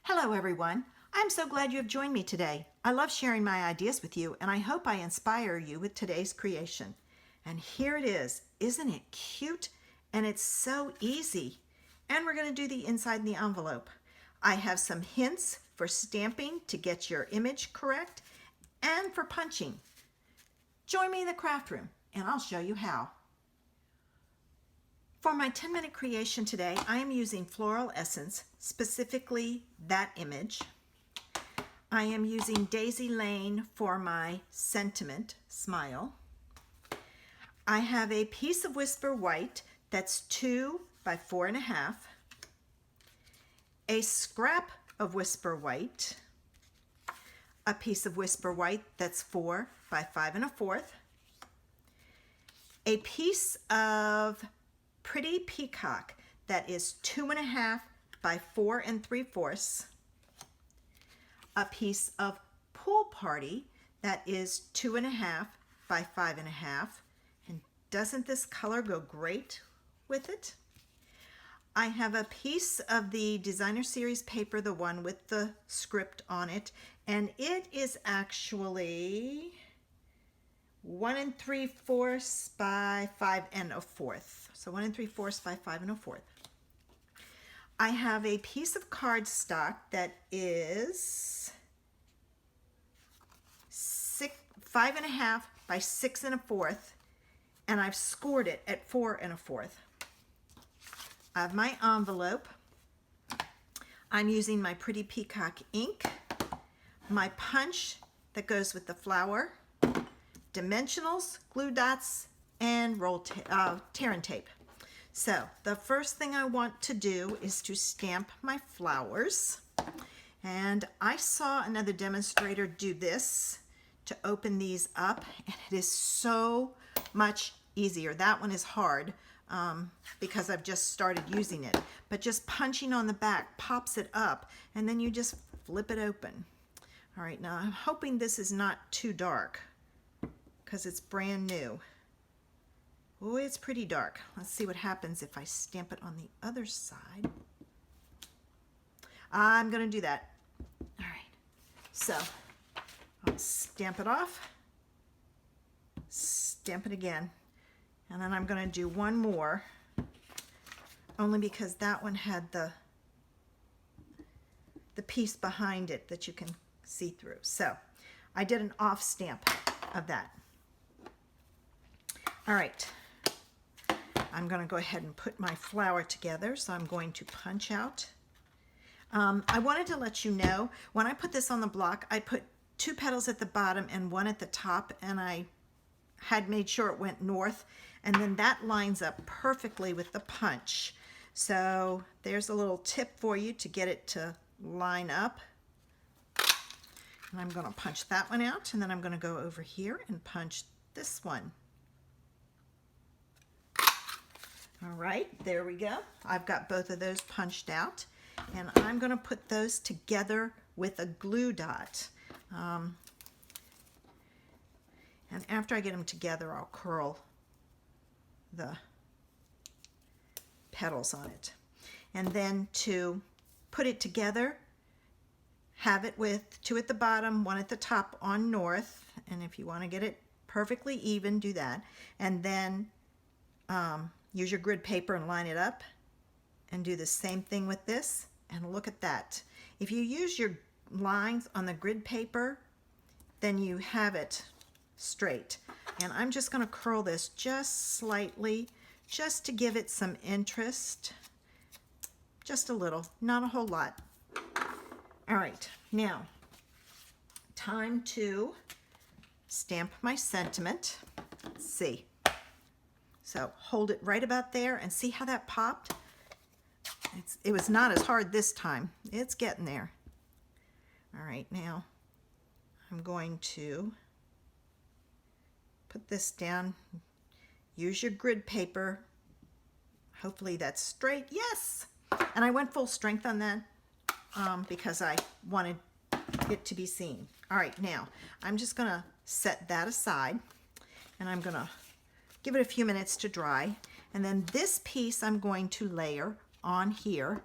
Hello everyone. I'm so glad you have joined me today. I love sharing my ideas with you and I hope I inspire you with today's creation. And here it is. Isn't it cute? And it's so easy. And we're going to do the inside in the envelope. I have some hints for stamping to get your image correct and for punching. Join me in the craft room and I'll show you how. For my 10-minute creation today, I am using Floral Essence, specifically that image. I am using Daisy Lane for my sentiment, smile. I have a piece of Whisper White that's 2 by 4.5, a scrap of Whisper White, a piece of Whisper White that's 4 by 5 1/4, a piece of Pretty Peacock that is 2.5 by 4 3/4, a piece of Pool Party that is 2.5 by 5.5, and doesn't this color go great with it? I have a piece of the Designer Series paper, the one with the script on it, and it is actually 1 3/4 by 5 1/4. So 1 3/4 by 5 1/4. I have a piece of cardstock that is 5.5 by 6 1/4, and I've scored it at 4 1/4. I have my envelope. I'm using my Pretty Peacock ink, my punch that goes with the flower, dimensionals, glue dots, and tear and tape. So the first thing I want to do is to stamp my flowers. And I saw another demonstrator do this to open these up, and it is so much easier. That one is hard because I've just started using it. But just punching on the back pops it up, and then you just flip it open. All right, now I'm hoping this is not too dark because it's brand new. Oh, it's pretty dark. Let's see what happens if I stamp it on the other side. I'm going to do that. All right, so I'll stamp it off, stamp it again, and then I'm going to do one more, only because that one had the piece behind it that you can see through. So I did an off stamp of that. All right, I'm going to go ahead and put my flower together, so I'm going to punch out. I wanted to let you know, when I put this on the block, I put 2 petals at the bottom and 1 at the top, and I had made sure it went north, and then that lines up perfectly with the punch. So there's a little tip for you to get it to line up. And I'm going to punch that one out, and then I'm going to go over here and punch this one. All right, there we go. I've got both of those punched out, and I'm going to put those together with a glue dot. And after I get them together, I'll curl the petals on it. And then to put it together, have it with 2 at the bottom, 1 at the top on north, and if you want to get it perfectly even, do that. And then use your grid paper and line it up, and do the same thing with this, and look at that. If you use your lines on the grid paper, then you have it straight. And I'm just going to curl this just slightly, just to give it some interest, just a little, not a whole lot. All right, now time to stamp my sentiment. Let's see. So hold it right about there and see how that popped. It was not as hard this time. It's getting there. All right, now I'm going to put this down. Use your grid paper. Hopefully that's straight. Yes! And I went full strength on that because I wanted it to be seen. All right, now I'm just going to set that aside, and I'm going to give it a few minutes to dry, and then this piece I'm going to layer on here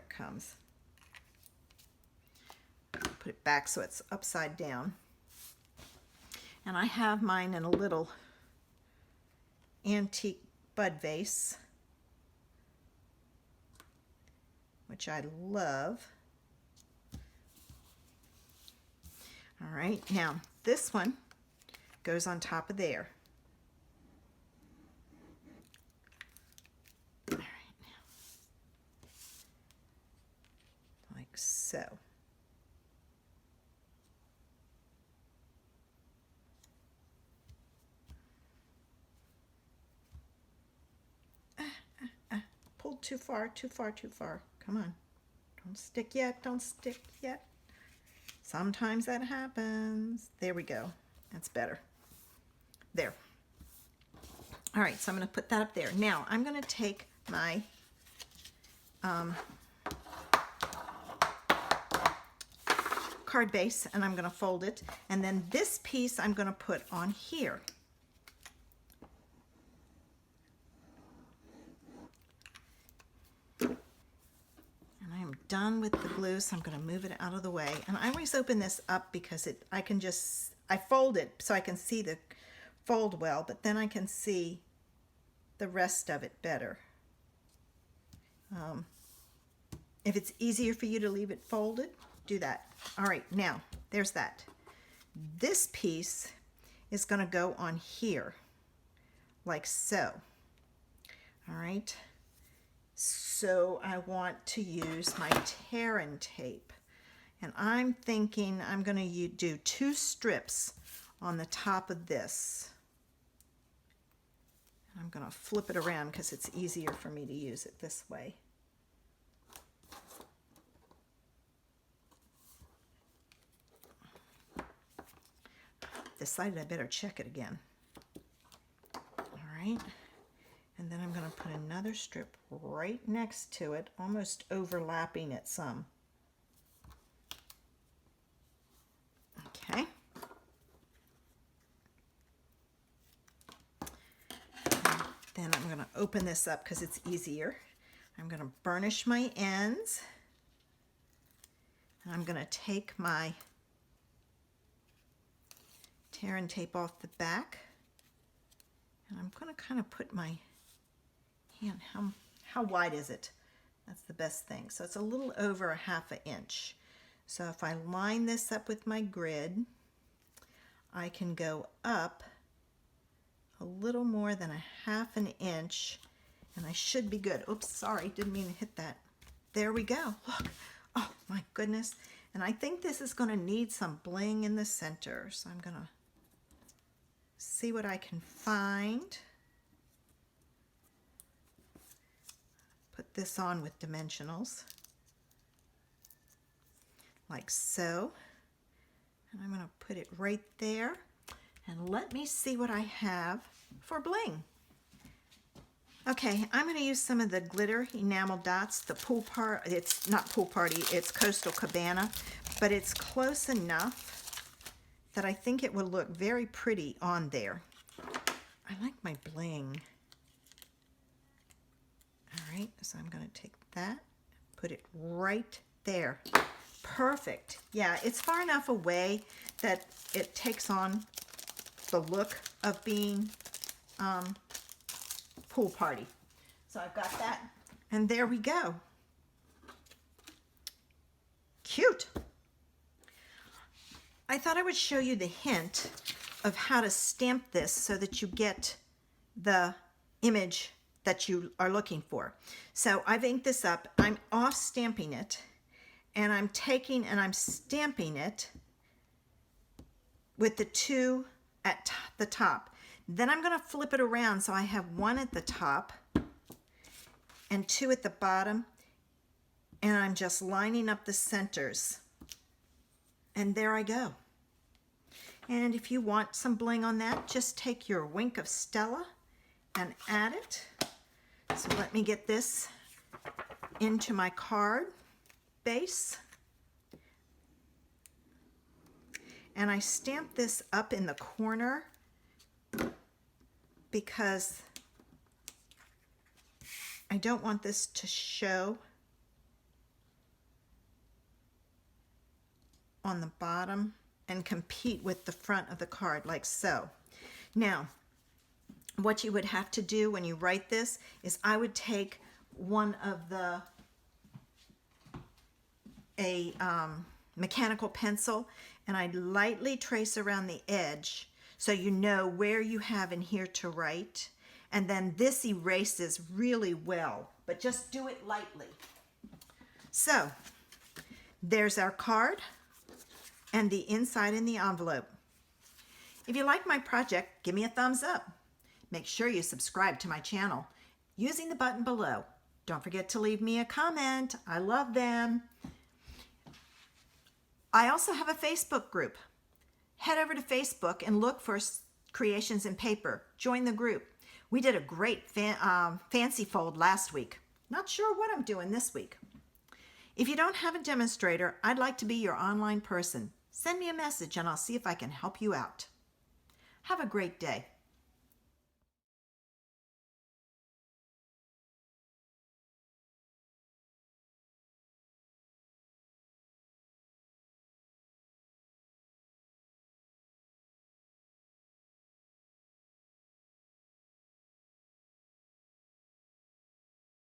it comes. Put it back so it's upside down. And I have mine in a little antique bud vase, which I love. All right, now this one goes on top of there. All right, now, like so. Pulled too far, too far, too far. Come on. Don't stick yet, don't stick yet. Sometimes that happens. There we go. That's better. There. All right, so I'm going to put that up there. Now, I'm going to take my card base and I'm going to fold it. And then this piece I'm going to put on here. Done with the glue, so I'm going to move it out of the way. And I always open this up because I fold it so I can see the fold well, but then I can see the rest of it better. If it's easier for you to leave it folded, do that. All right, now there's that. This piece is going to go on here like so. All right. So I want to use my tear and tape, and I'm thinking I'm going to do 2 strips on the top of this. I'm going to flip it around because it's easier for me to use it this way. Decided I better check it again. All right. And then I'm going to put another strip right next to it, almost overlapping it some. Okay. And then I'm going to open this up because it's easier. I'm going to burnish my ends. And I'm going to take my tear and tape off the back. And I'm going to kind of put my hand, how wide is it? That's the best thing. So it's a little over 1/2 inch. So if I line this up with my grid, I can go up a little more than 1/2 inch, and I should be good. Oops, sorry, didn't mean to hit that. There we go. Look. Oh my goodness. And I think this is going to need some bling in the center. So I'm going to see what I can find. Put this on with dimensionals, like so. And I'm going to put it right there. And let me see what I have for bling. Okay, I'm going to use some of the glitter enamel dots, the pool party. It's not pool party, it's Coastal Cabana, but it's close enough that I think it will look very pretty on there. I like my bling. All right, so I'm going to take that, put it right there. Perfect. Yeah, it's far enough away that it takes on the look of being pool party. So I've got that, and there we go. Cute. I thought I would show you the hint of how to stamp this so that you get the image that you are looking for. So I've inked this up. I'm off stamping it, and I'm taking and I'm stamping it with the 2 at the top. Then I'm going to flip it around so I have 1 at the top and 2 at the bottom, and I'm just lining up the centers. And there I go. And if you want some bling on that, just take your Wink of Stella and add it. So let me get this into my card base. And I stamp this up in the corner because I don't want this to show on the bottom and compete with the front of the card like so. Now, what you would have to do when you write this is I would take one of a mechanical pencil, and I'd lightly trace around the edge so you know where you have in here to write. And then this erases really well, but just do it lightly. So there's our card and the inside in the envelope. If you like my project, give me a thumbs up. Make sure you subscribe to my channel using the button below. Don't forget to leave me a comment. I love them. I also have a Facebook group. Head over to Facebook and look for Creations in Paper. Join the group. We did a great fancy fold last week. Not sure what I'm doing this week. If you don't have a demonstrator, I'd like to be your online person. Send me a message and I'll see if I can help you out. Have a great day.